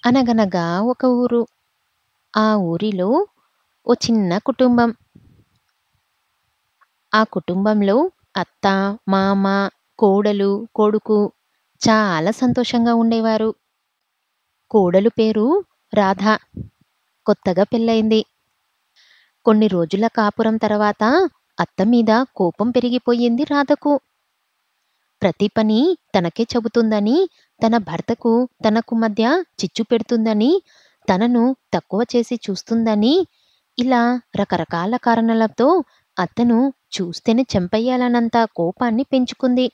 అనగనగా ఒక ఊరు. ఆ ఊరిలో ఓ చిన్న కుటుంబం. ఆ కుటుంబంలో అత్త, మామ, కోడలు, కొడుకు చాలా సంతోషంగా ఉండేవారు. కోడలు పేరు రాధ. కొత్తగా పెళ్ళయింది. కొన్ని రోజుల కాపురం తర్వాత అత్త మీద కోపం పెరిగిపోయింది రాధకు. ప్రతి పని తనకే చెబుతుందని, తన భర్తకు, తనకు మధ్య చిచ్చు పెడుతుందని, తనను తక్కువ చేసి చూస్తుందని, ఇలా రకరకాల కారణాలతో అత్తను చూస్తేనే చంపేయాలన్నంత కోపాన్ని పెంచుకుంది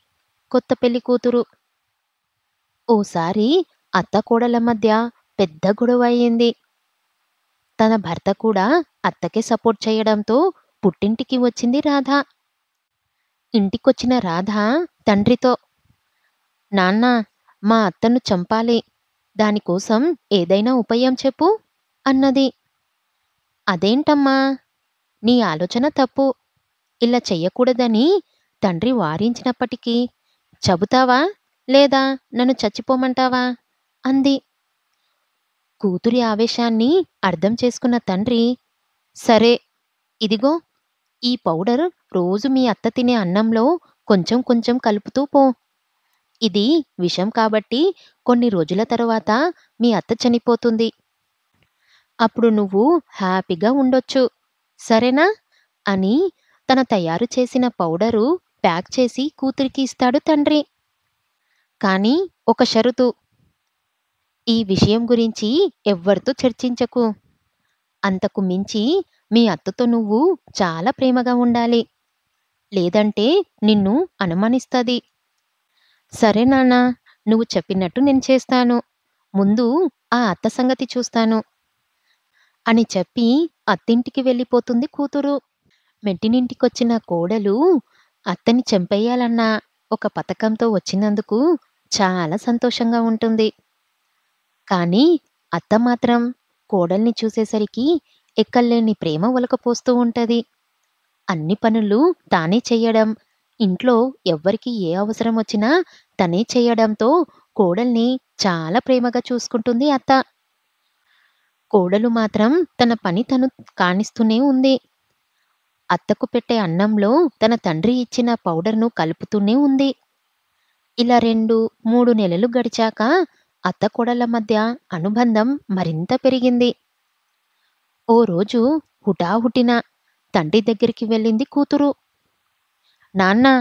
కొత్త పెళ్లి కూతురు. ఓసారి అత్త కోడల మధ్య పెద్ద గొడవ అయ్యింది. తన భర్త కూడా అత్తకే సపోర్ట్ చేయడంతో పుట్టింటికి వచ్చింది రాధ. ఇంటికొచ్చిన రాధ తండ్రితో, నాన్నా, మా అత్తను చంపాలి. దానికోసం ఏదైనా ఉపాయం చెప్పు అన్నది. అదేంటమ్మా, నీ ఆలోచన తప్పు. ఇలా చెయ్యకూడదని తండ్రి వారించినప్పటికీ చెబుతావా లేదా నన్ను చచ్చిపోమంటావా అంది. కూతురి ఆవేశాన్ని అర్థం చేసుకున్న తండ్రి, సరే, ఇదిగో ఈ పౌడర్ రోజు మీ అత్త తినే అన్నంలో కొంచెం కొంచెం కలుపుతూ పో. ఇది విషం కాబట్టి కొన్ని రోజుల తరువాత మీ అత్త చనిపోతుంది. అప్పుడు నువ్వు హ్యాపీగా ఉండొచ్చు. సరేనా అని తన తయారు చేసిన పౌడరు ప్యాక్ చేసి కూతురికి ఇస్తాడు తండ్రి. కానీ ఒక షరతు, ఈ విషయం గురించి ఎవ్వరితో చర్చించకు. అంతకు మించి మీ అత్తతో నువ్వు చాలా ప్రేమగా ఉండాలి. లేదంటే నిన్ను అనుమానిస్తది. సరే నాన్నా, నువ్వు చెప్పినట్టు నేను చేస్తాను. ముందు ఆ అత్త సంగతి చూస్తాను అని చెప్పి అత్తింటికి వెళ్ళిపోతుంది కూతురు. మెట్టినింటికొచ్చిన కోడలు అత్తని చంపేయాలన్న ఒక పథకంతో వచ్చినందుకు చాలా సంతోషంగా ఉంటుంది. కానీ అత్త మాత్రం కోడల్ని చూసేసరికి ఎక్కల్లేని ప్రేమ ఒలకపోస్తూ ఉంటది. అన్ని పనులు తానే చెయ్యడం, ఇంట్లో ఎవ్వరికి ఏ అవసరం వచ్చినా తనే చెయ్యడంతో కోడల్ని చాలా ప్రేమగా చూసుకుంటుంది అత్త. కోడలు మాత్రం తన పని తను కానిస్తూనే ఉంది. అత్తకు పెట్టే అన్నంలో తన తండ్రి ఇచ్చిన పౌడర్‌ను కలుపుతూనే ఉంది. ఇలా 2, 3 నెలలు గడిచాక అత్త కోడళ్ళ మధ్య అనుబంధం మరింత పెరిగింది. ఓ రోజు హుటాహుటిన తండ్రి దగ్గరికి వెళ్ళింది కూతురు. నాన్నా,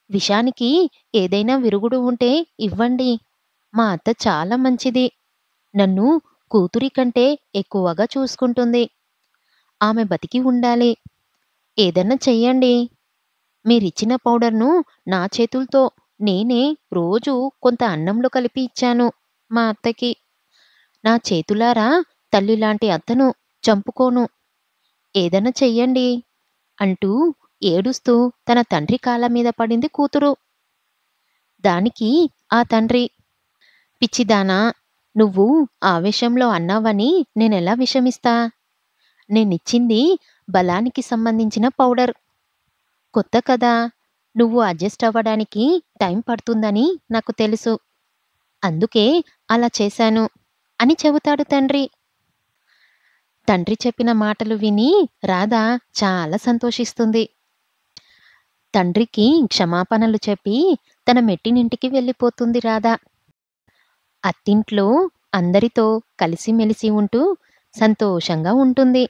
విషానికి ఏదైనా విరుగుడు ఉంటే ఇవ్వండి. మా అత్త చాలా మంచిది. నన్ను కూతురి కంటే ఎక్కువగా చూసుకుంటుంది. ఆమె బతికి ఉండాలి. ఏదన్నా చెయ్యండి. మీరిచ్చిన పౌడర్‌ను నా చేతులతో నేనే రోజూ కొంత అన్నంలో కలిపి ఇచ్చాను మా అత్తకి. నా చేతులారా తల్లిలాంటి అత్తను చంపుకోను. ఏదన్నా చెయ్యండి అంటూ ఏడుస్తూ తన తండ్రి కాళ్ళ మీద పడింది కూతురు. దానికి ఆ తండ్రి, పిచ్చిదానా, నువ్వు ఆవేశంలో అన్నావని నేనెలా విషమిస్తా? నేనిచ్చింది బలానికి సంబంధించిన పౌడర్. కొత్త కదా! నువ్వు అడ్జస్ట్ అవ్వడానికి టైం పడుతుందని నాకు తెలుసు. అందుకే అలా చేశాను అని చెబుతాడు తండ్రి. తండ్రి చెప్పిన మాటలు విని రాధ చాలా సంతోషిస్తుంది. తండ్రికి క్షమాపణలు చెప్పి తన మెట్టినింటికి వెళ్ళిపోతుంది రాధ. అత్తింట్లో అందరితో కలిసిమెలిసి ఉంటూ సంతోషంగా ఉంటుంది.